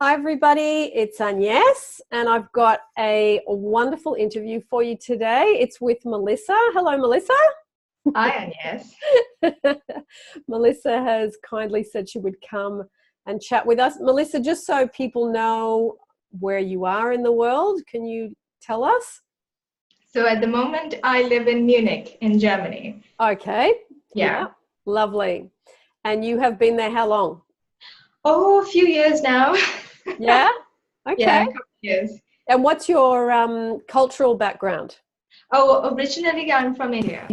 Hi everybody, it's Agnes and I've got a wonderful interview for you today. It's with Melissa. Hello Melissa. Hi Agnes. Melissa has kindly said she would come and chat with us. Melissa, just so people know where you are in the world, can you tell us? So at the moment I live in Munich in Germany. Okay. Yeah. Lovely. And you have been there how long? Oh, a few years now. Yeah? Okay. Yeah, a couple of years. And what's your cultural background? Oh, originally I'm from India.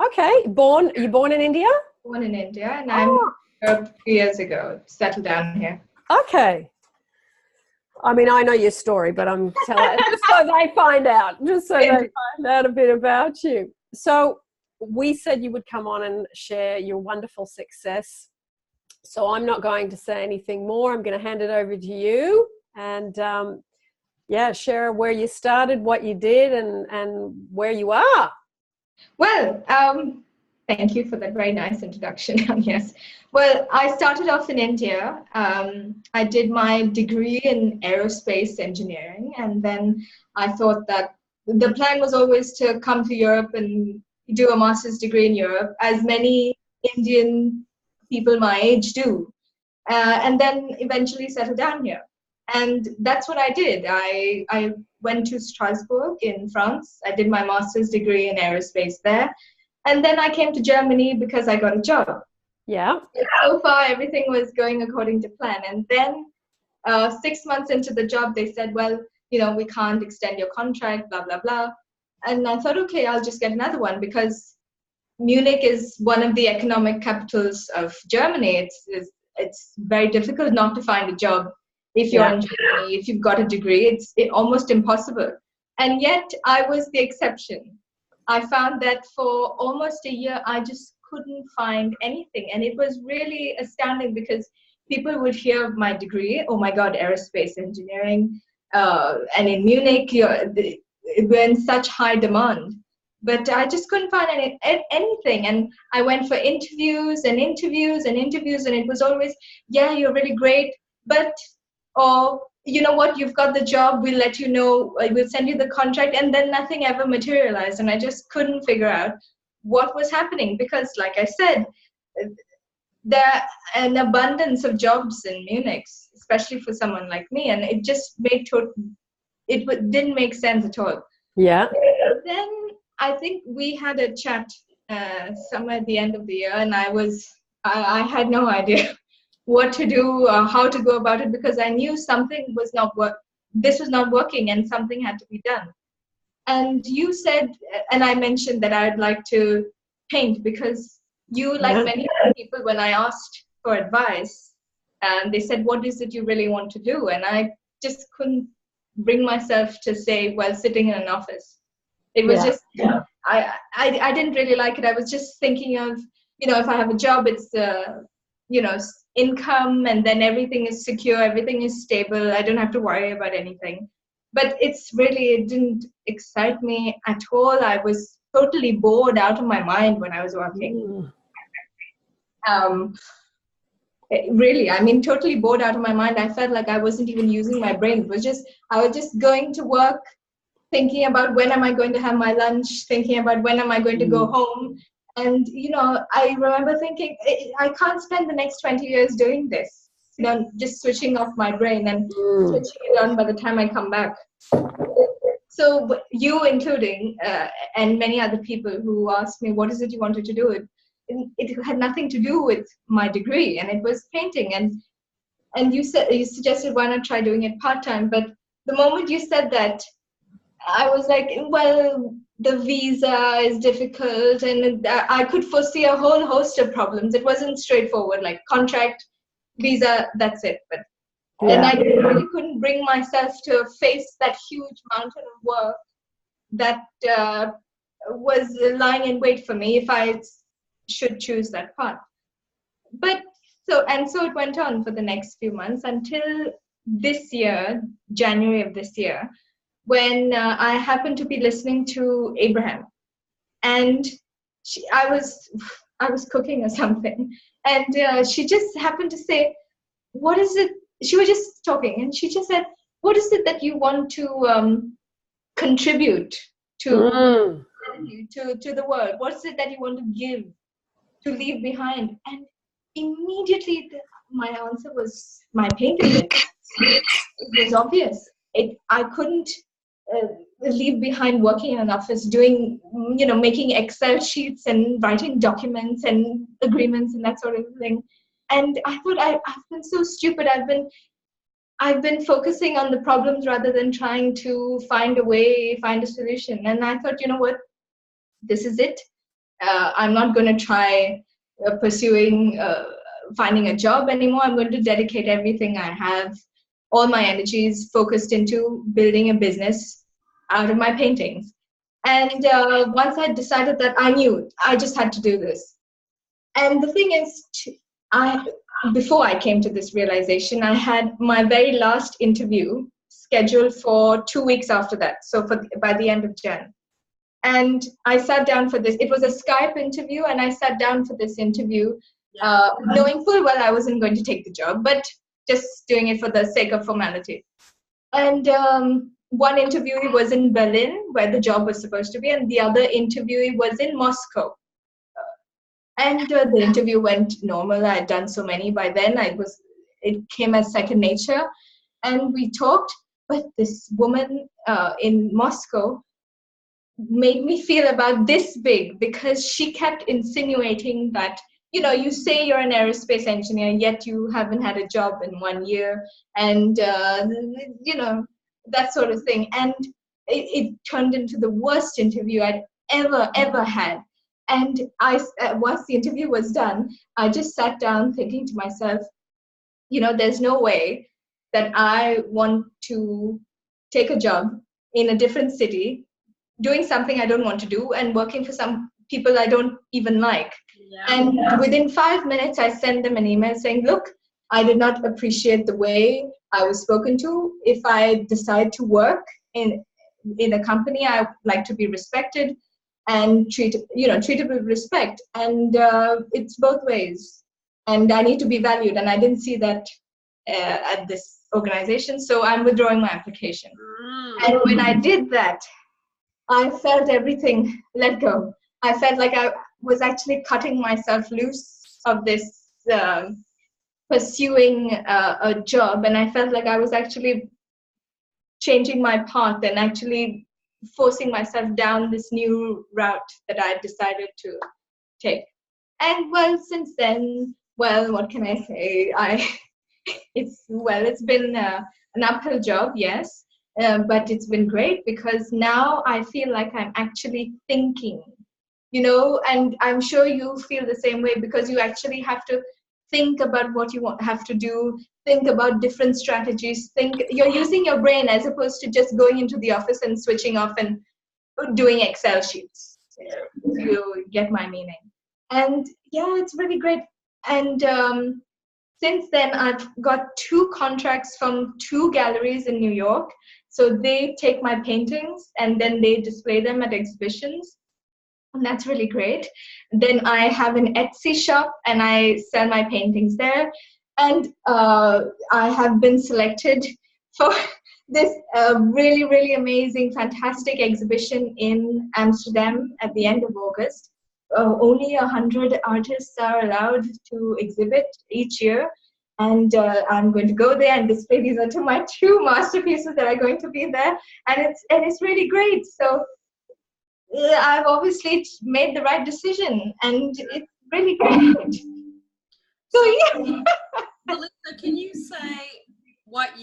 Okay. You're born in India? Born in India, and I moved Oh, to Europe a few years ago, settled down here. okay. I mean, I know your story, but I'm telling just so they find out, a bit about you. So we said you would come on and share your wonderful success. So I'm not going to say anything more. I'm going to hand it over to you and share where you started, what you did, and where you are. Well, thank you for that very nice introduction. Yes. Well, I started off in India. I did my degree in aerospace engineering, and then I thought that the plan was always to come to Europe and do a master's degree in Europe, as many Indian people my age do, and then eventually settle down here. And that's what I did. I went to Strasbourg in France. I did my master's degree in aerospace there. And then I came to Germany because I got a job. Yeah. So far, everything was going according to plan. And then 6 months into the job, they said, well, we can't extend your contract, blah, blah, blah. And I thought, okay, I'll just get another one because Munich is one of the economic capitals of Germany. It's very difficult not to find a job if you're in Germany, if you've got a degree. It's almost impossible. And yet I was the exception. I found that for almost a year, I just couldn't find anything. And it was really astounding because people would hear of my degree, oh my God, aerospace engineering. And in Munich, we're in such high demand. But I just couldn't find anything. And I went for interviews and interviews and interviews. And it was always, yeah, you're really great. But, or, you know what, you've got the job, we'll let you know, we'll send you the contract. And then nothing ever materialized. And I just couldn't figure out what was happening. Because, like I said, there are an abundance of jobs in Munich, especially for someone like me. And it just didn't make sense at all. Yeah. Then I think we had a chat somewhere at the end of the year, and I had no idea what to do or how to go about it because I knew this was not working and something had to be done. And you said, and I mentioned that I'd like to paint because you, like many other people, when I asked for advice, they said, what is it you really want to do? And I just couldn't bring myself to say, well, sitting in an office. It was just, I didn't really like it. I was just thinking of, if I have a job, it's, income, and then everything is secure, everything is stable. I don't have to worry about anything. But it didn't excite me at all. I was totally bored out of my mind when I was working. Really, I mean, totally bored out of my mind. I felt like I wasn't even using my brain. I was just going to work, thinking about when am I going to have my lunch, thinking about when am I going to go home. And, I remember thinking, I can't spend the next 20 years doing this, just switching off my brain and switching it on by the time I come back. So you including, and many other people who asked me, what is it you wanted to do? It had nothing to do with my degree, and it was painting. And you suggested, why not try doing it part-time? But the moment you said that, I was like, well, the visa is difficult, and I could foresee a whole host of problems. It wasn't straightforward, like contract, visa, that's it. But and I really couldn't bring myself to face that huge mountain of work that was lying in wait for me if I should choose that path. But so it went on for the next few months until this year, January of this year, when I happened to be listening to Abraham, and I was cooking or something, and she just happened to say, what is it she was just talking, and she just said, what is it that you want to contribute to, to the world? What is it that you want to give, to leave behind? And immediately my answer was my painting. It was obvious. I couldn't leave behind working in an office doing, making Excel sheets and writing documents and agreements and that sort of thing. And I thought, I've been so stupid. I've been focusing on the problems rather than trying to find a solution. And I thought, you know what, this is it. I'm not going to try pursuing finding a job anymore. I'm going to dedicate everything I have, all my energies focused into building a business out of my paintings. And once I decided that, I knew I just had to do this. And the thing is, before I came to this realization, I had my very last interview scheduled for 2 weeks after that. So by the end of Jan. And I sat down for this. It was a Skype interview, and I sat down for this interview, knowing full well I wasn't going to take the job, but just doing it for the sake of formality. And one interviewee was in Berlin, where the job was supposed to be, and the other interviewee was in Moscow. And the interview went normal. I had done so many by then. It came as second nature. And we talked, but this woman in Moscow made me feel about this big, because she kept insinuating that, you say you're an aerospace engineer, yet you haven't had a job in 1 year, and, that sort of thing. And it turned into the worst interview I'd ever had. And once the interview was done, I just sat down thinking to myself, there's no way that I want to take a job in a different city, doing something I don't want to do, and working for some people I don't even like. Yeah. And within 5 minutes, I sent them an email saying, look, I did not appreciate the way I was spoken to. If I decide to work in a company, I would like to be respected and treated with respect. And it's both ways. And I need to be valued. And I didn't see that at this organization. So I'm withdrawing my application. And when I did that, I felt everything let go. I felt like I was actually cutting myself loose of this pursuing a job. And I felt like I was actually changing my path and actually forcing myself down this new route that I decided to take. And since then, what can I say? It's been an uphill job, yes. But it's been great, because now I feel like I'm actually thinking, and I'm sure you feel the same way, because you actually have to think about what you have to do, think about different strategies, you're using your brain as opposed to just going into the office and switching off and doing Excel sheets. You get my meaning. And yeah, it's really great. And since then, I've got 2 contracts from 2 galleries in New York. So they take my paintings and then they display them at exhibitions. And that's really great. Then I have an Etsy shop and I sell my paintings there. And I have been selected for this really, really amazing, fantastic exhibition in Amsterdam at the end of August. Only 100 artists are allowed to exhibit each year. And I'm going to go there and display. These are my 2 masterpieces that are going to be there. And it's really great. So I've obviously made the right decision, and it's really great. So yeah. Melissa, can you say can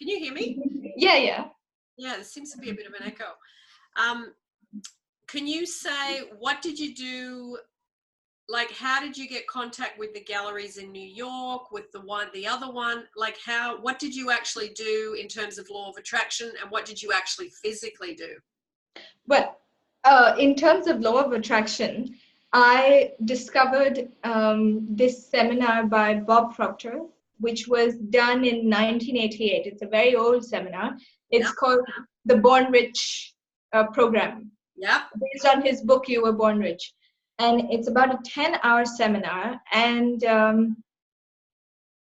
you hear me? Yeah. Yeah, there seems to be a bit of an echo. Can you say, what did you do? Like, how did you get contact with the galleries in New York, with the other one? Like, what did you actually do in terms of law of attraction, and what did you actually physically do? Well, in terms of law of attraction, I discovered this seminar by Bob Proctor, which was done in 1988. It's a very old seminar. It's called the Born Rich program. Yeah. Based on his book, You Were Born Rich. And it's about a 10-hour seminar. And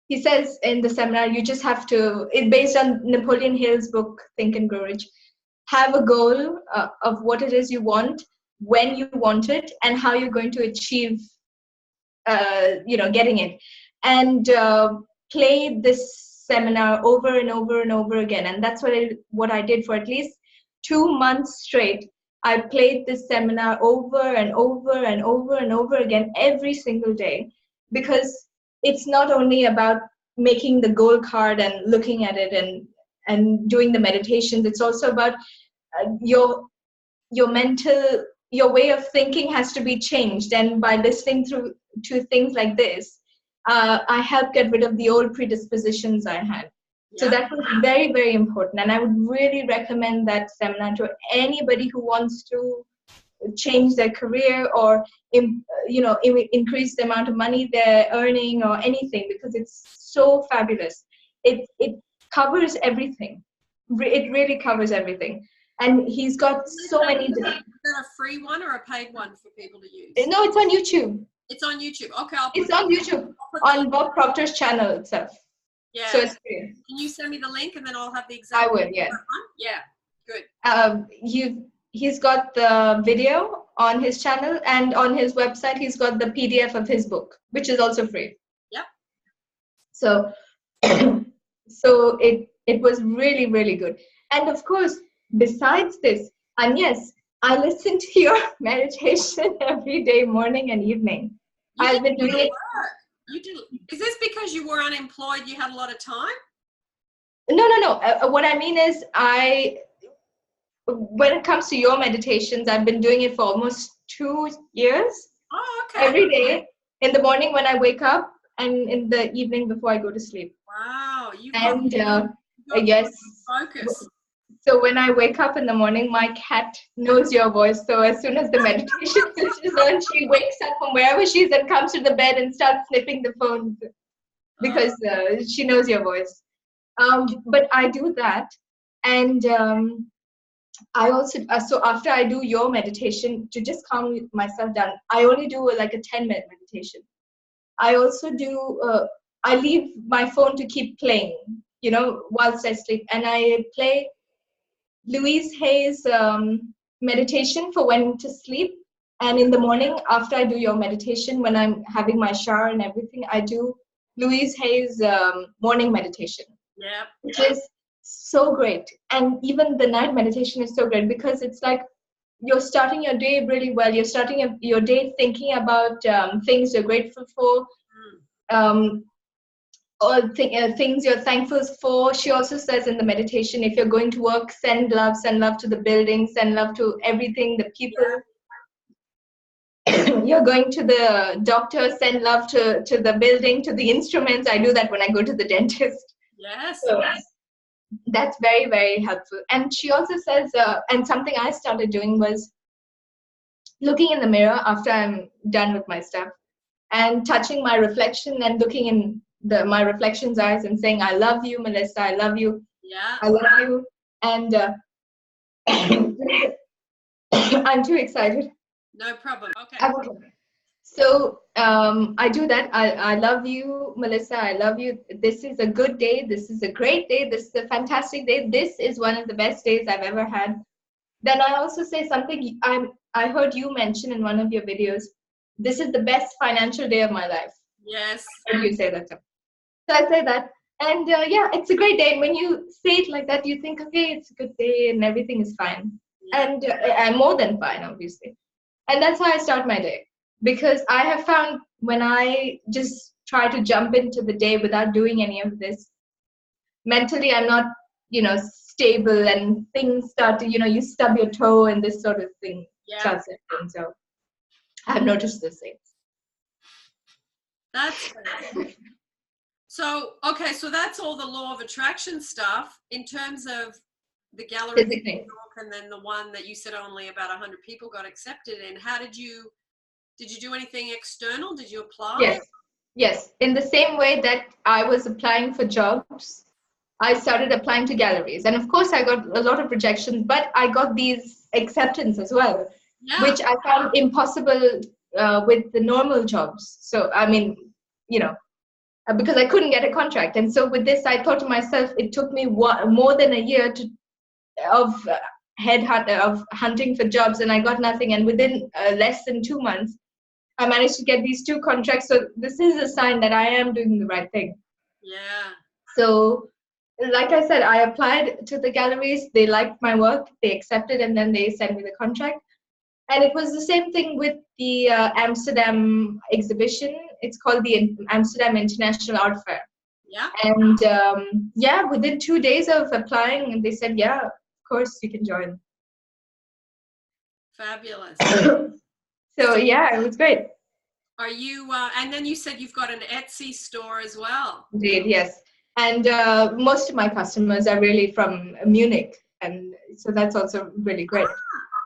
he says in the seminar, you just have to, it based on Napoleon Hill's book, Think and Grow Rich, have a goal of what it is you want, when you want it, and how you're going to achieve, getting it. And play this seminar over and over and over again. And that's what I did for at least 2 months straight. I played this seminar over and over and over and over again every single day, because it's not only about making the goal card and looking at it and doing the meditations. It's also about your way of thinking has to be changed. And by listening to things like this, I helped get rid of the old predispositions I had. So that was very, very important. And I would really recommend that seminar to anybody who wants to change their career or increase the amount of money they're earning or anything, because it's so fabulous. It covers everything. It really covers everything. And he's got so many different... Is that a free one or a paid one for people to use? No, it's on YouTube. It's on YouTube. Okay, it's on YouTube, on Bob Proctor's channel itself. Yeah. So it's free. Can you send me the link and then I'll have the exact... I would, yeah. Yeah, good. He's got the video on his channel, and on his website he's got the PDF of his book, which is also free. Yep. So so it was really, really good. And of course, besides this, and yes, I listen to your meditation every day, morning and evening. I've been doing it. You do. Is this because you were unemployed? You had a lot of time? No. What I mean is, when it comes to your meditations, I've been doing it for almost 2 years. Oh, okay. Every day, in the morning when I wake up, and in the evening before I go to sleep. Wow. Yes. Focus. So when I wake up in the morning, my cat knows your voice. So as soon as the meditation switches on, she wakes up from wherever she is and comes to the bed and starts sniffing the phone, because she knows your voice. But I do that. And I also, so after I do your meditation, to just calm myself down, I only do like a 10-minute meditation. I also do, I leave my phone to keep playing, whilst I sleep. And I play Louise Hay's meditation for when to sleep. And in the morning, after I do your meditation, when I'm having my shower and everything, I do Louise Hay's morning meditation. Yeah. Which is so great. And even the night meditation is so great, because it's like you're starting your day really well. You're starting your day thinking about things you're grateful for, or things you're thankful for. She also says in the meditation, if you're going to work, send love to the building, send love to everything, the people. You're going to the doctor, send love to the building, to the instruments. I do that when I go to the dentist. Yes. So that's very, very helpful. And she also says, and something I started doing was looking in the mirror after I'm done with my stuff and touching my reflection and looking in my reflection's eyes and saying, I love you, Melissa, I love you. Yeah. I love you. And I'm too excited. No problem. Okay. So I do that. I love you, Melissa. I love you. This is a good day. This is a great day. This is a fantastic day. This is one of the best days I've ever had. Then I also say something I heard you mention in one of your videos. This is the best financial day of my life. Yes. I heard you say that. So I say that. And yeah, it's a great day. And when you say it like that, you think, okay, it's a good day and everything is fine. Yeah. And I'm more than fine, obviously. And that's how I start my day. Because I have found when I just try to jump into the day without doing any of this, mentally I'm not, stable, and things start to, you stub your toe and this sort of thing starts happening. So I've noticed the same. That's great. So, okay, so that's all the law of attraction stuff. In terms of the gallery in New York, and then the one that you said only about 100 people got accepted in, how did you do anything external? Did you apply? Yes. In the same way that I was applying for jobs, I started applying to galleries. And of course, I got a lot of rejections, but I got these acceptance as well, which I found impossible with the normal jobs. So, I mean, because I couldn't get a contract. And so with this, I thought to myself, it took me more than a year of hunting for jobs, and I got nothing. And within less than 2 months, I managed to get these 2 contracts. So this is a sign that I am doing the right thing. Yeah. So, like I said, I applied to the galleries. They liked my work. They accepted, and then they sent me the contract. And it was the same thing with the Amsterdam exhibition. It's called the Amsterdam International Art Fair. Yeah. And within 2 days of applying, they said, yeah, of course you can join. Fabulous. So yeah, it was great. Are you, and then you said you've got an Etsy store as well. Indeed, yes. And most of my customers are really from Munich. And so that's also really great.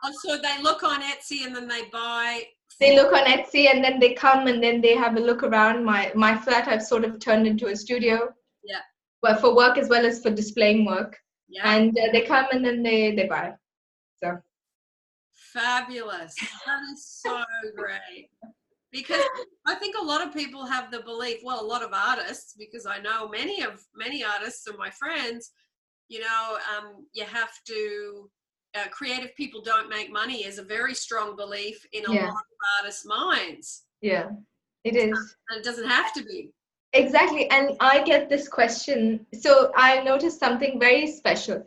Oh, so they look on Etsy and then they buy. They look on Etsy and then they come and then they have a look around. My flat I've sort of turned into a studio. Yeah. Well, for work as well as for displaying work. Yeah. And they come and then they buy. So. Fabulous. That is so great. Because I think a lot of people have the belief, well, a lot of artists, because I know many artists are my friends, you have to, creative people don't make money is a very strong belief in a lot of artists' minds. Yeah, it is. And it doesn't have to be. Exactly. And I get this question. So I noticed something very special.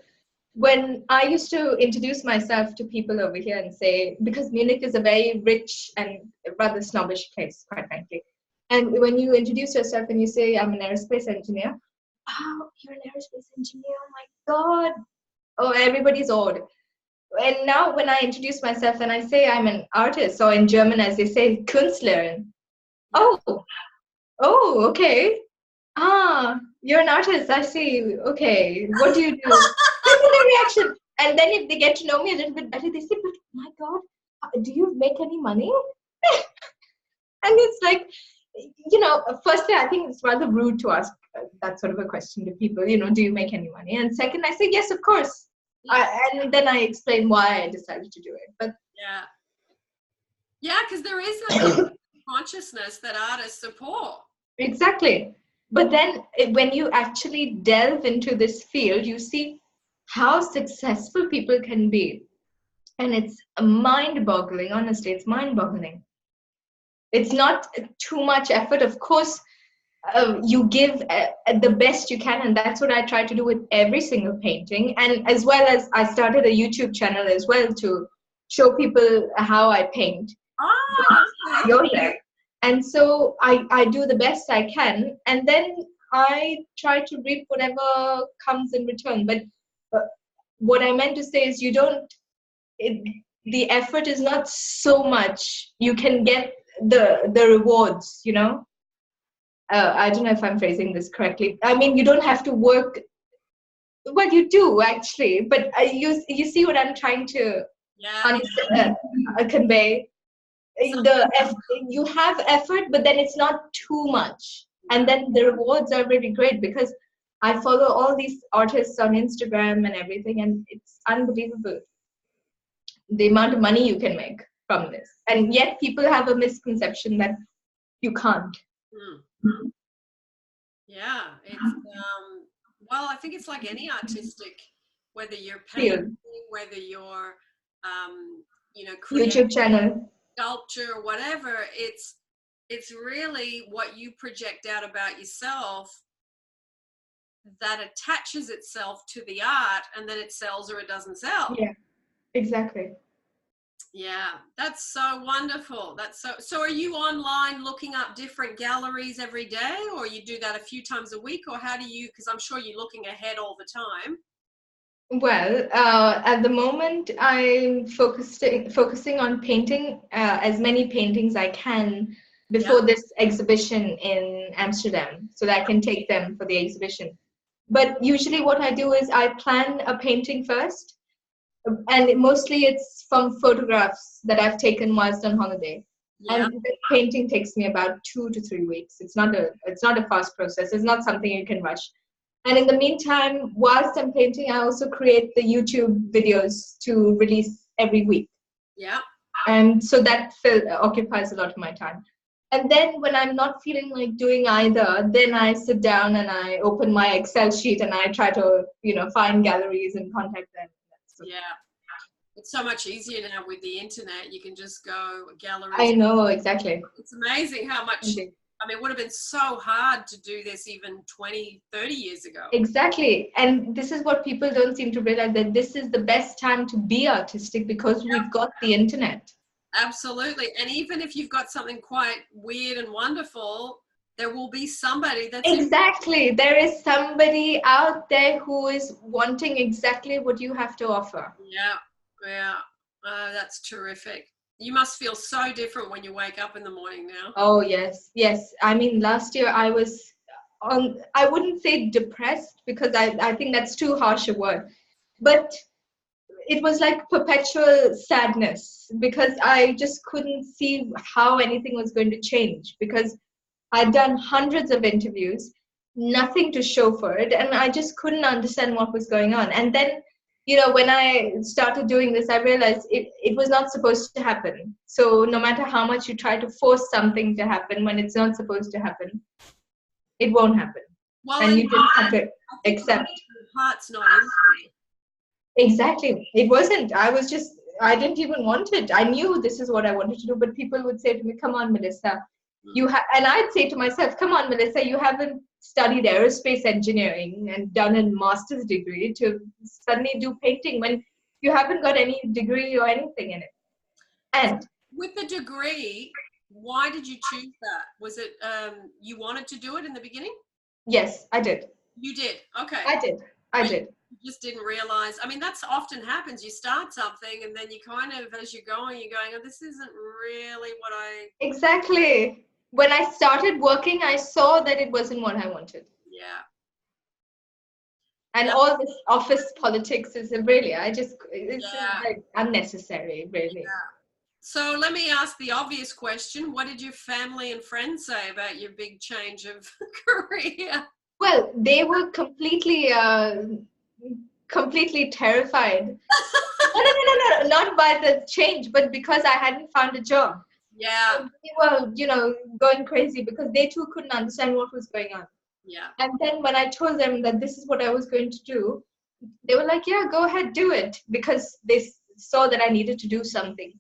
When I used to introduce myself to people over here and say, because Munich is a very rich and rather snobbish place, quite frankly. And when you introduce yourself and you say, I'm an aerospace engineer, oh, you're an aerospace engineer, oh my God. Oh, everybody's awed. And now when I introduce myself and I say I'm an artist, or in German, as they say, Künstlerin. Oh, okay. Ah, you're an artist, I see. Okay, what do you do? This is the reaction. And then if they get to know me a little bit better, they say, but my God, do you make any money? And it's like, firstly, I think it's rather rude to ask that sort of a question to people, do you make any money? And second, I say, yes, of course. And then I explain why I decided to do it. But yeah, because there is that consciousness that artists are poor. Exactly. But then when you actually delve into this field, you see how successful people can be. And it's mind-boggling. Honestly, it's mind-boggling. It's not too much effort. Of course, you give the best you can. And that's what I try to do with every single painting. And as well as I started a YouTube channel as well to show people how I paint. You're there. And so I do the best I can, and then I try to reap whatever comes in return. But what I meant to say is the effort is not so much. You can get the rewards, I don't know if I'm phrasing this correctly. I mean, you don't have to work. Well, you do actually, but you see what I'm trying to convey. You have effort, but then it's not too much, and then the rewards are really great because I follow all these artists on Instagram and everything, and it's unbelievable the amount of money you can make from this. And yet people have a misconception that you can't. Yeah, it's well, I think it's like any artistic, whether you're painting, whether you're YouTube channel, sculpture, whatever, it's really what you project out about yourself that attaches itself to the art, and then it sells or it doesn't sell. Yeah, exactly. Yeah, that's so wonderful. That's so are you online looking up different galleries every day, or you do that a few times a week, or how do you, because I'm sure you're looking ahead all the time. Well, at the moment, I'm focusing on painting as many paintings I can before this exhibition in Amsterdam, so that I can take them for the exhibition. But usually what I do is I plan a painting first, and mostly it's from photographs that I've taken whilst on holiday. Yeah. And the painting takes me about 2 to 3 weeks. It's not a fast process. It's not something you can rush. And in the meantime, whilst I'm painting, I also create the YouTube videos to release every week. Yeah. And so that occupies a lot of my time. And then when I'm not feeling like doing either, then I sit down and I open my Excel sheet and I try to, find galleries and contact them. Yeah. It's so much easier now with the internet. You can just go galleries. I know, exactly. It's amazing how much, I mean, it would have been so hard to do this even 20, 30 years ago. Exactly. And this is what people don't seem to realize, that this is the best time to be artistic because we've got the internet. Absolutely. And even if you've got something quite weird and wonderful, there will be somebody that's... Exactly. There is somebody out there who is wanting exactly what you have to offer. Yeah. Yeah. That's terrific. You must feel so different when you wake up in the morning now. Oh, yes. Yes. I mean, last year I was I wouldn't say depressed, because I think that's too harsh a word. But it was like perpetual sadness, because I just couldn't see how anything was going to change, because I'd done hundreds of interviews, nothing to show for it, and I just couldn't understand what was going on. And then, when I started doing this, I realized it was not supposed to happen. So no matter how much you try to force something to happen when it's not supposed to happen, it won't happen. Well, and you just have to accept. Your heart's not in it. Exactly. It wasn't. I didn't even want it. I knew this is what I wanted to do, but people would say to me, come on, Melissa, and I'd say to myself, come on, Melissa, you haven't studied aerospace engineering and done a master's degree to suddenly do painting when you haven't got any degree or anything in it. And with the degree, why did you choose that? Was it you wanted to do it in the beginning? Yes, I did. You did? Okay. I did. You just didn't realize. I mean, that's often happens. You start something and then you kind of, as you're going, oh, this isn't really what I... Exactly. When I started working, I saw that it wasn't what I wanted. Yeah. And all this office politics is really, it's like unnecessary, really. Yeah. So let me ask the obvious question. What did your family and friends say about your big change of career? Well, they were completely terrified. No, not by the change, but because I hadn't found a job. Yeah. And they were, going crazy because they too couldn't understand what was going on. Yeah. And then when I told them that this is what I was going to do, they were like, yeah, go ahead, do it, because they saw that I needed to do something.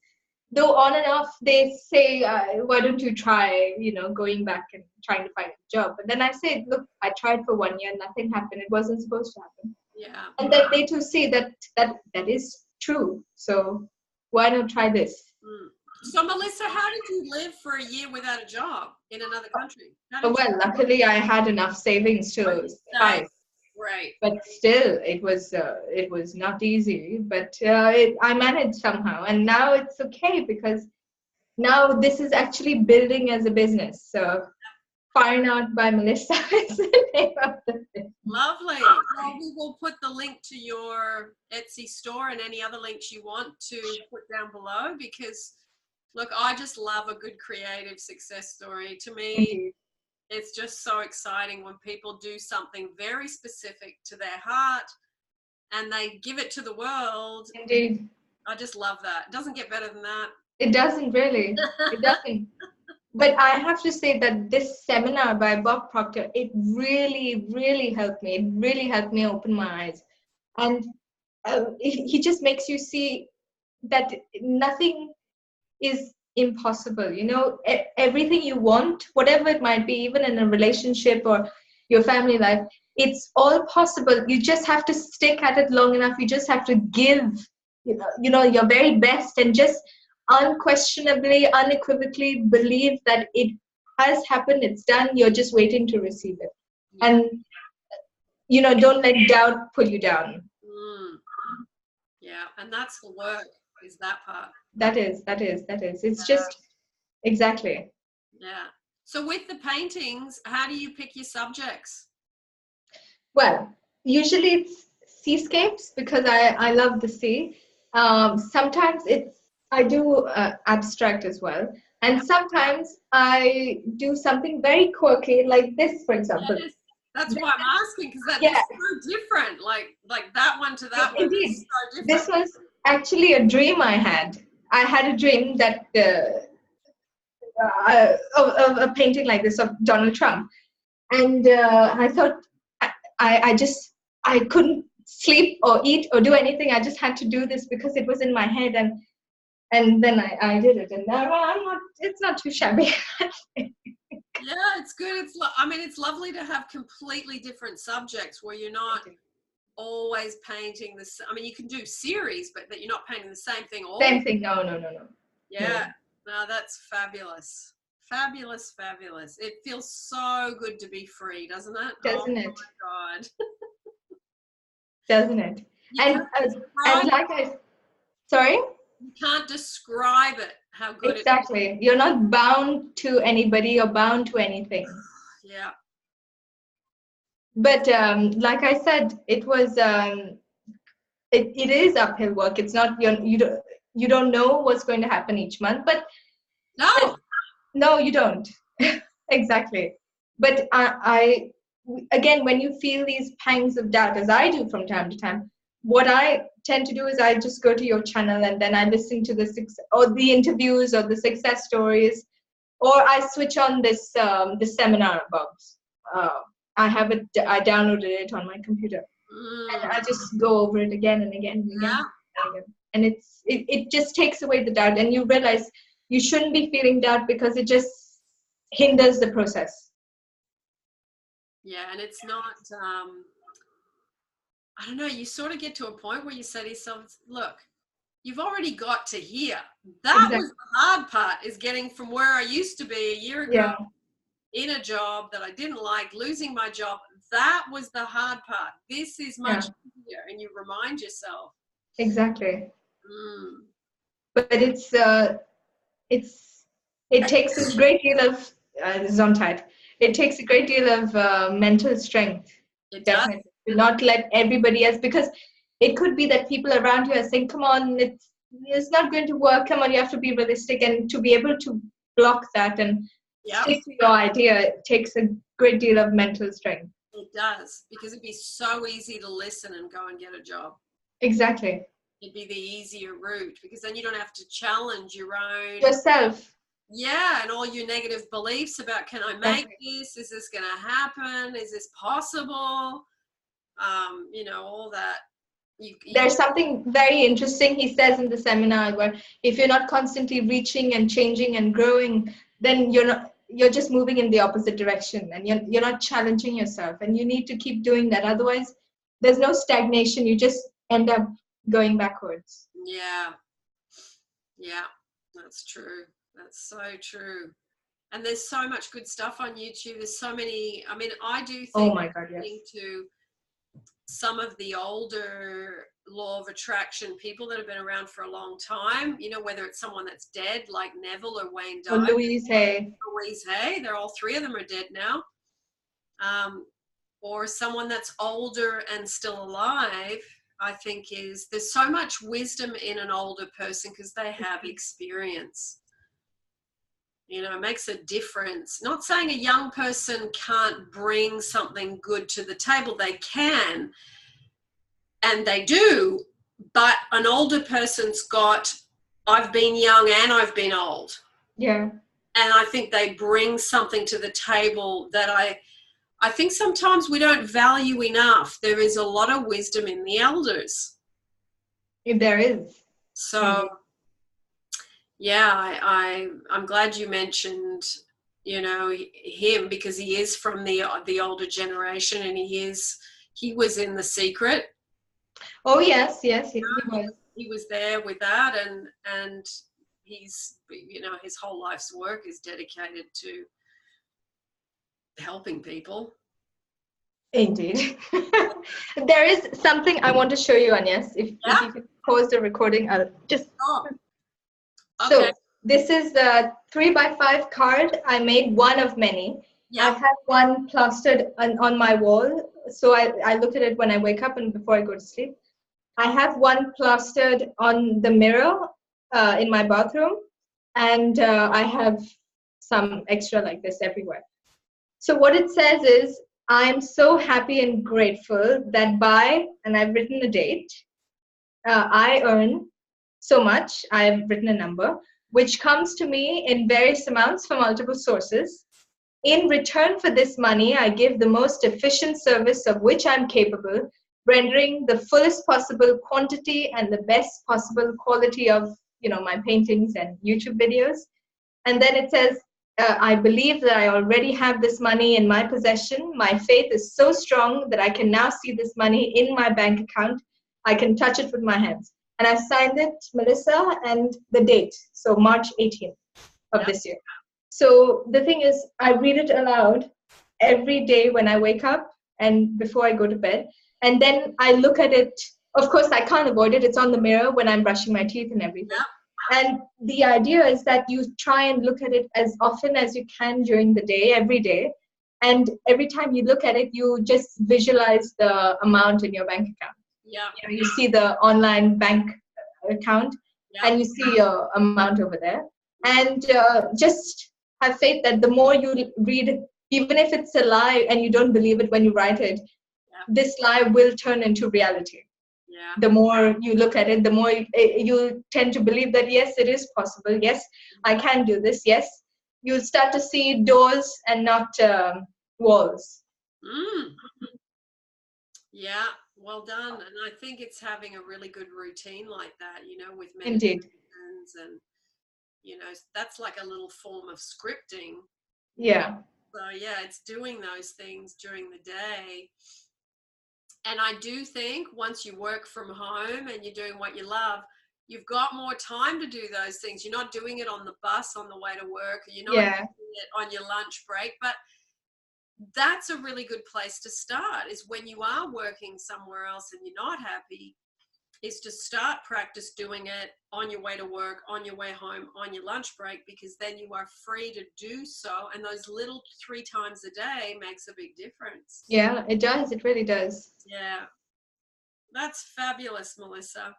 Though on and off, they say, why don't you try, going back and trying to find a job. But then I said, look, I tried for 1 year, nothing happened. It wasn't supposed to happen. Yeah. And then they too see that is true. So why not try this? Mm. So Melissa, how did you live for a year without a job in another country? Well, luckily I had enough savings to survive. Right. But still, it was not easy. But I managed somehow, and now it's okay, because now this is actually building as a business. So, Fine Art by Melissa is the name of the business. Lovely. Well, we will put the link to your Etsy store and any other links you want to put down below, because, look, I just love a good creative success story. To me, it's just so exciting when people do something very specific to their heart and they give it to the world. Indeed. I just love that. It doesn't get better than that. It doesn't really. It doesn't. But I have to say that this seminar by Bob Proctor, it really, really helped me. It really helped me open my eyes. And he just makes you see that nothing is impossible. Everything you want, whatever it might be, even in a relationship or your family life, it's all possible. You just have to stick at it long enough. You just have to give, your very best, and just unquestionably, unequivocally believe that it has happened, it's done, you're just waiting to receive it. And, don't let doubt pull you down. Yeah, and that's the work, is that part. That is. It's just, exactly. Yeah. So with the paintings, how do you pick your subjects? Well, usually it's seascapes, because I love the sea. Sometimes I do abstract as well. And sometimes I do something very quirky, like this, for example. That's why I'm asking, because that's so different. Like that one to that one. Indeed. Is so different. This was actually a dream I had. I had a dream that a painting like this of Donald Trump. And I thought I couldn't sleep or eat or do anything. I just had to do this because it was in my head, and then I did it, and it's not too shabby. Yeah, it's good. I mean, it's lovely to have completely different subjects where you're not always painting this. I mean, you can do series, but that you're not painting the same thing all. Same thing. No. Yeah. No, that's fabulous. Fabulous. It feels so good to be free, doesn't it? Doesn't it? My God. Doesn't it? And like sorry? You can't describe it, how good exactly. it is. You're not bound to anybody or bound to anything. Yeah. But like I said, it was it is uphill work. It's not you don't know what's going to happen each month, but no, you don't. Exactly. But I again, when you feel these pangs of doubt, as I do from time to time, what I tend to do is I just go to your channel and then I listen to the interviews or the success stories, or I switch on this seminar box. I downloaded it on my computer, and I just go over it again and again and again. And again. And it just takes away the doubt, and you realize you shouldn't be feeling doubt because it just hinders the process. Yeah, and it's not, I don't know, you sort of get to a point where you say to yourself, look, you've already got to here. That was the hard part, is getting from where I used to be a year ago in a job that I didn't like, losing my job. That was the hard part. This is much easier, and you remind yourself. Exactly. But it takes a great deal of it takes a great deal of mental strength. It definitely does. Not let everybody else, because it could be that people around you are saying, come on, it's not going to work, come on, you have to be realistic, and to be able to block that and stick to your idea, it takes a great deal of mental strength. It does, because it'd be so easy to listen and go and get a job. Exactly. It'd be the easier route, because then you don't have to challenge yourself. Yeah, and all your negative beliefs about, can I make this? Is this going to happen? Is this possible? All that. There's something very interesting he says in the seminar, where if you're not constantly reaching and changing and growing, then you're just moving in the opposite direction, and you're not challenging yourself, and you need to keep doing that. Otherwise, there's no stagnation. You just end up going backwards. Yeah, that's true. That's so true. And there's so much good stuff on YouTube. There's so many. I mean, I do think, oh my God, yes, to some of the older law of attraction people that have been around for a long time, whether it's someone that's dead like Neville or Wayne Dyer, or Louise Hay, they're all three of them are dead now, or someone that's older and still alive. I think there's so much wisdom in an older person because they have experience. It makes a difference. Not saying a young person can't bring something good to the table. They can, and they do, but an older person's got, I've been young and I've been old. Yeah. And I think they bring something to the table that I think sometimes we don't value enough. There is a lot of wisdom in the elders. There is. So, yeah, I'm glad you mentioned, him, because he is from the older generation, and he was in The Secret. Oh yes, he was. He was there with that, and he's, his whole life's work is dedicated to helping people. Indeed. There is something I want to show you, Agnes. If you could pause the recording, I'll just... Okay. So this is a 3x5 card. I made one of many. I have one plastered on my wall. So I look at it when I wake up and before I go to sleep. I have one plastered on the mirror in my bathroom. And I have some extra like this everywhere. So what it says is, I'm so happy and grateful that and I've written a date, I earn so much, I've written a number, which comes to me in various amounts from multiple sources. In return for this money, I give the most efficient service of which I'm capable, rendering the fullest possible quantity and the best possible quality of, my paintings and YouTube videos. And then it says, I believe that I already have this money in my possession. My faith is so strong that I can now see this money in my bank account. I can touch it with my hands. And I signed it, Melissa, and the date. So March 18th of this year. So the thing is, I read it aloud every day when I wake up and before I go to bed. And then I look at it. Of course, I can't avoid it. It's on the mirror when I'm brushing my teeth and everything. Yeah. And the idea is that you try and look at it as often as you can during the day, every day. And every time you look at it, you just visualize the amount in your bank account. Yeah. You see the online bank account, and you see your amount over there. And just have faith that the more you read, even if it's a lie and you don't believe it when you write it, this lie will turn into reality. Yeah. The more you look at it, the more you tend to believe that, yes, it is possible. Yes, I can do this. Yes, you'll start to see doors and not walls. Yeah, well done. And I think it's having a really good routine like that, with Indeed. And, that's like a little form of scripting. Yeah. So, yeah, it's doing those things during the day. And I do think once you work from home and you're doing what you love, you've got more time to do those things. You're not doing it on the bus on the way to work, or you're not doing it on your lunch break. But that's a really good place to start, is when you are working somewhere else and you're not happy, is to start practice doing it on your way to work, on your way home, on your lunch break, because then you are free to do so. And those little 3 times a day makes a big difference. Yeah, it does. It really does. Yeah. That's fabulous, Melissa.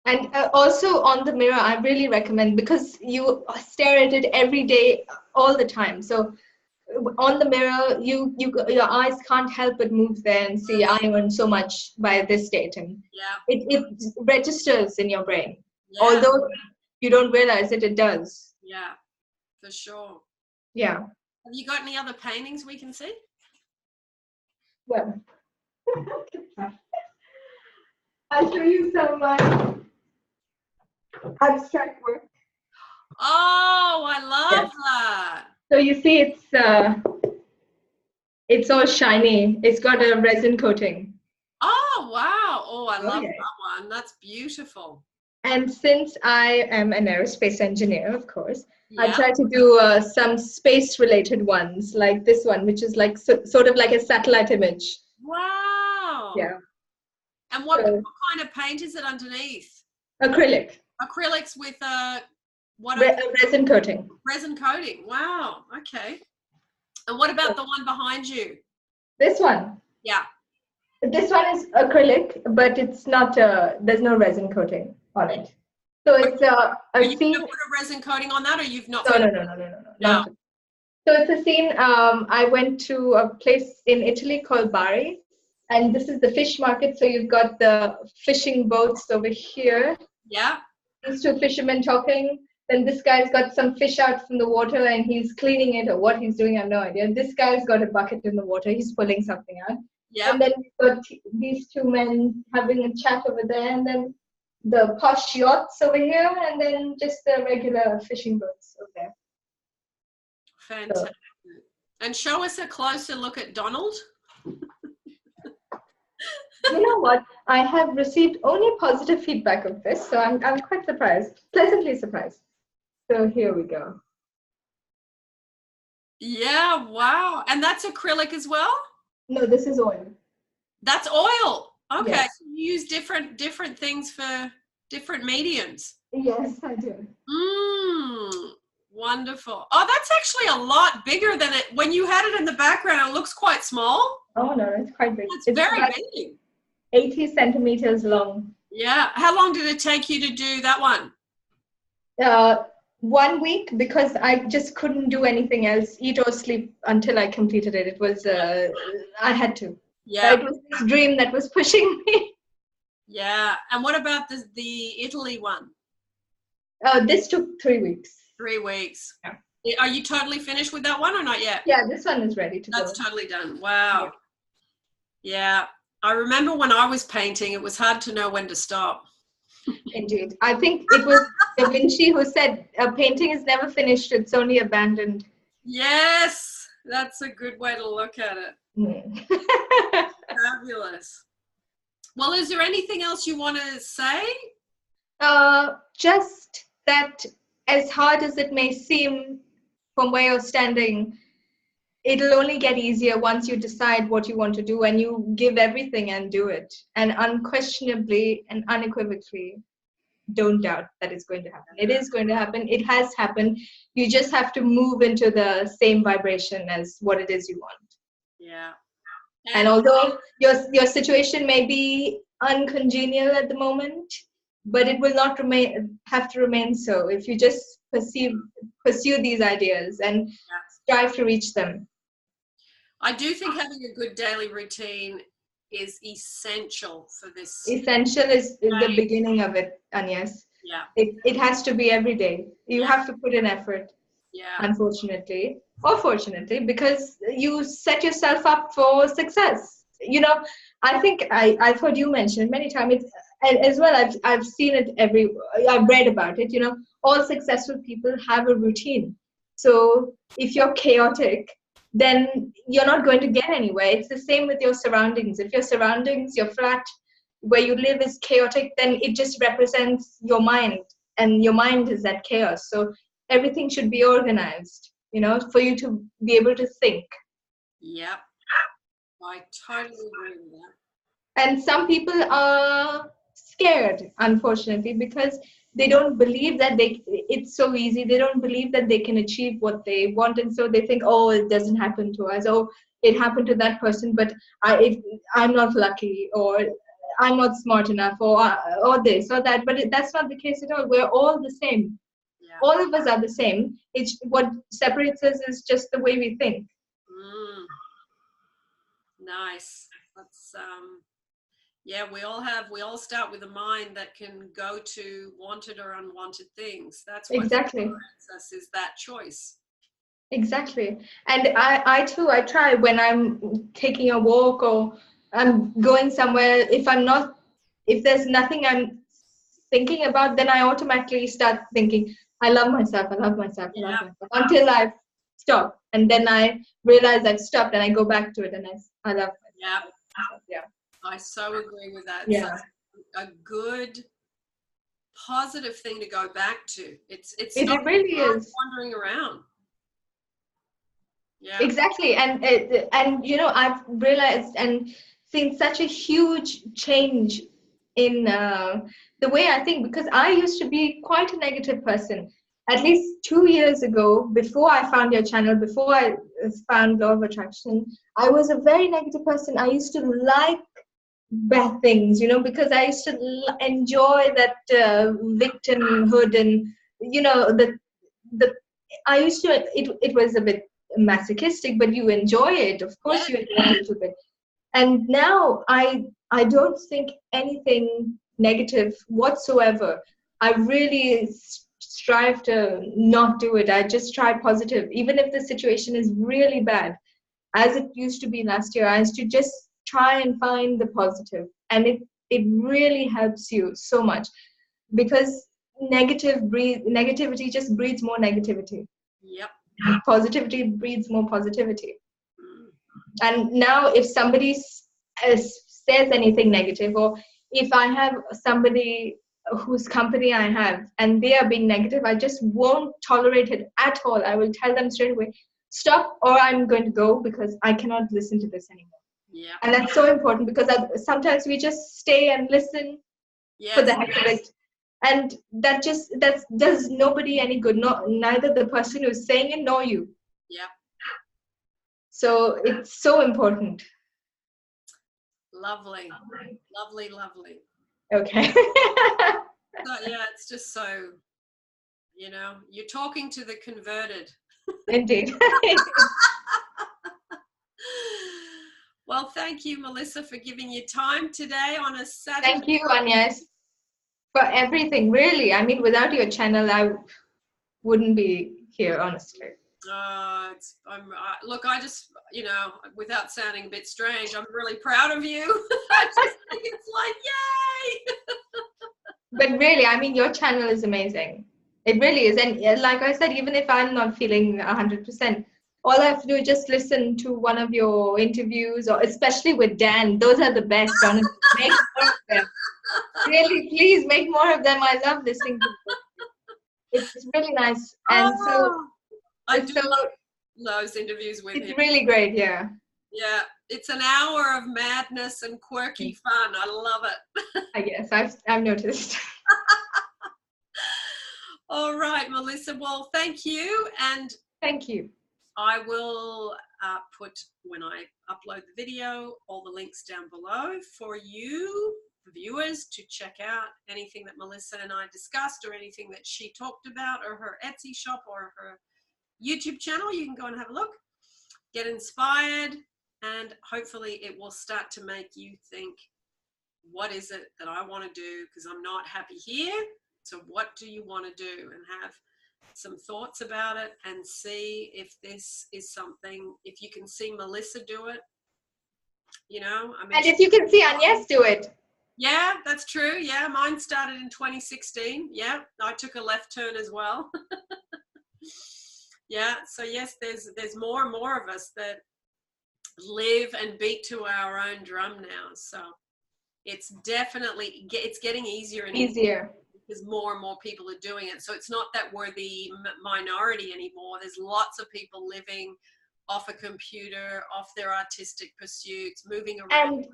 And also on the mirror, I really recommend, because you stare at it every day, all the time. So on the mirror, your eyes can't help but move there and see, I earned so much by this date, and it registers in your brain. Yeah. Although you don't realize it, it does. Yeah, for sure. Yeah. Have you got any other paintings we can see? Well, I'll show you some abstract work. Oh, I love that. So you see, it's all shiny. It's got a resin coating. Oh, wow. Oh, I love that one. That's beautiful. And since I am an aerospace engineer, of course, I try to do some space-related ones, like this one, which is like sort of like a satellite image. Wow. Yeah. And what kind of paint is it underneath? Acrylic. Acrylics with resin coating. Resin coating. Wow. Okay. And what about the one behind you? This one. Yeah. This one is acrylic, but it's not. There's no resin coating on it. So it's a scene. You put a resin coating on that, or you've not? No. So it's a scene. I went to a place in Italy called Bari, and this is the fish market. So you've got the fishing boats over here. Yeah. These 2 fishermen talking. Then this guy's got some fish out from the water and he's cleaning it, or what he's doing, I have no idea. This guy's got a bucket in the water. He's pulling something out. Yeah. And then we've got these 2 men having a chat over there, and then the posh yachts over here, and then just the regular fishing boats over there. Fantastic. So. And show us a closer look at Donald. You know what? I have received only positive feedback of this, so I'm quite surprised, pleasantly surprised. So here we go. Yeah, wow. And that's acrylic as well? No, this is oil. That's oil. Okay. Yes. So you use different things for different mediums. Yes, I do. Wonderful. Oh, that's actually a lot bigger than it. When you had it in the background, it looks quite small. Oh, no, it's quite big. It's very big. 80 centimeters long. Yeah. How long did it take you to do that one? 1 week, because I just couldn't do anything else, eat or sleep, until I completed it. It was, I had to. Yeah. It was this dream that was pushing me. Yeah. And what about the Italy one? This took 3 weeks. 3 weeks. Yeah. Are you totally finished with that one or not yet? Yeah, this one is ready to go. That's totally done. Wow. Yeah. I remember when I was painting, it was hard to know when to stop. Indeed. I think it was Da Vinci who said a painting is never finished, it's only abandoned. Yes, that's a good way to look at it. Fabulous. Well, is there anything else you want to say? Just that as hard as it may seem from where you're standing, it'll only get easier once you decide what you want to do and you give everything and do it. And unquestionably and unequivocally, don't doubt that it's going to happen. It is going to happen. It has happened. You just have to move into the same vibration as what it is you want. Yeah. And although your situation may be uncongenial at the moment, but it will not have to remain so if you just pursue these ideas and strive to reach them. I do think having a good daily routine is essential for this. Essential is the beginning of it, Agnes. Yeah. It has to be every day. You have to put in effort. Yeah. Unfortunately or fortunately, because you set yourself up for success. You know, I think I've heard you mention many times, as well I've seen it I've read about it, you know, all successful people have a routine. So if you're chaotic, then you're not going to get anywhere. It's the same with your surroundings. If your surroundings, your flat where you live is chaotic, then it just represents your mind, and your mind is that chaos. So everything should be organized, you know, for you to be able to think. Yep. I totally agree with that. And some people are scared, unfortunately, because they don't believe that it's so easy. They don't believe that they can achieve what they want. And so they think, oh, it doesn't happen to us. Oh, it happened to that person, but I'm not lucky, or I'm not smart enough, or this or that. But that's not the case at all. We're all the same. Yeah. All of us are the same. It's what separates us is just the way we think. Nice. That's yeah, we all start with a mind that can go to wanted or unwanted things. That's what exactly us is that choice. Exactly. And I too try when I'm taking a walk or I'm going somewhere, if there's nothing I'm thinking about, then I automatically start thinking, I love myself, I love myself, I love myself, until I stop. And then I realize I've stopped and I go back to it and I love myself. Yeah. I so agree with that. Yeah. A good, positive thing to go back to. It really is wandering around. Yeah. Exactly. And you know, I've realized and seen such a huge change in the way I think, because I used to be quite a negative person. At least 2 years ago, before I found your channel, before I found Law of Attraction, I was a very negative person. I used to like bad things, you know, because I used to enjoy that victimhood, and you know, I used to. It was a bit masochistic, but you enjoy it. Of course, you enjoy it a little bit. And now I don't think anything negative whatsoever. I really strive to not do it. I just try positive, even if the situation is really bad, as it used to be last year. I used to just try and find the positive, and it really helps you so much, because negativity just breeds more negativity. Yep. Positivity breeds more positivity. And now if somebody says anything negative, or if I have somebody whose company I have and they are being negative, I just won't tolerate it at all. I will tell them straight away, stop, or I'm going to go, because I cannot listen to this anymore. Yeah. And that's so important, because sometimes we just stay and listen for the heck of it. And that does nobody any good, neither the person who's saying it nor you. Yeah. So it's so important. Lovely. Lovely, lovely. Okay. So, yeah, it's just so, you know, you're talking to the converted. Indeed. Well, thank you, Melissa, for giving your time today on a Saturday. Thank you, Agnes. for everything, really. I mean, without your channel, I wouldn't be here, honestly. Look, I just, you know, without sounding a bit strange, I'm really proud of you. I just think it's like, yay! But really, I mean, your channel is amazing. It really is. And like I said, even if I'm not feeling 100%, all I have to do is just listen to one of your interviews, or especially with Dan. Those are the best. Honestly, make more of them. Really, please make more of them. I love listening to them. It's really nice. And I do love those interviews with him. It's really great, yeah. Yeah, it's an hour of madness and quirky fun. I love it. I guess I've noticed. All right, Melissa. Well, thank you, and thank you. I will put, when I upload the video, all the links down below for you viewers to check out anything that Melissa and I discussed, or anything that she talked about, or her Etsy shop, or her YouTube channel. You can go and have a look, get inspired, and hopefully it will start to make you think, what is it that I want to do? Because I'm not happy here. So what do you want to do? And have some thoughts about it, and see if this is something, if you can see Melissa do it, you know. I mean, and if you can see Agnes do it. Yeah, that's true. Yeah, mine started in 2016. Yeah, I took a left turn as well. Yeah, so yes, there's more and more of us that live and beat to our own drum now. So it's definitely, it's getting easier and easier because more and more people are doing it. So it's not that we're the minority anymore. There's lots of people living off a computer, off their artistic pursuits, moving around.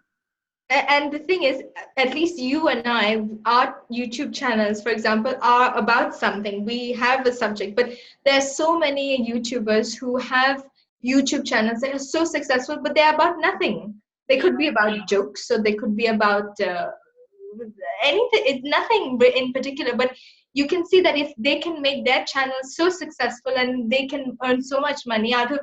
And the thing is, at least you and I, our YouTube channels, for example, are about something. We have a subject, but there's so many YouTubers who have YouTube channels that are so successful, but they're about nothing. They could be about jokes, so they could be about anything. It's nothing in particular, but you can see that if they can make their channel so successful and they can earn so much money out of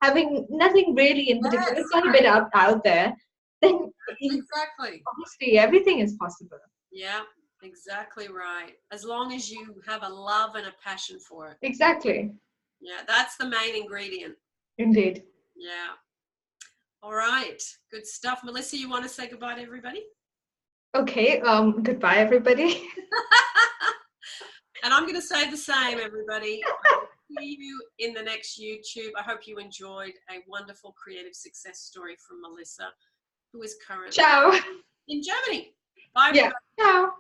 having nothing really in particular, it's not a bit out there, then exactly, honestly, everything is possible. Yeah, exactly right. As long as you have a love and a passion for it. Exactly. Yeah, that's the main ingredient. Indeed. Yeah. All right. Good stuff. Melissa, you want to say goodbye to everybody? Okay. Goodbye, everybody. And I'm going to say the same, everybody. See you in the next YouTube. I hope you enjoyed a wonderful creative success story from Melissa, who is currently Ciao. in Germany. Bye. Yeah. Ciao.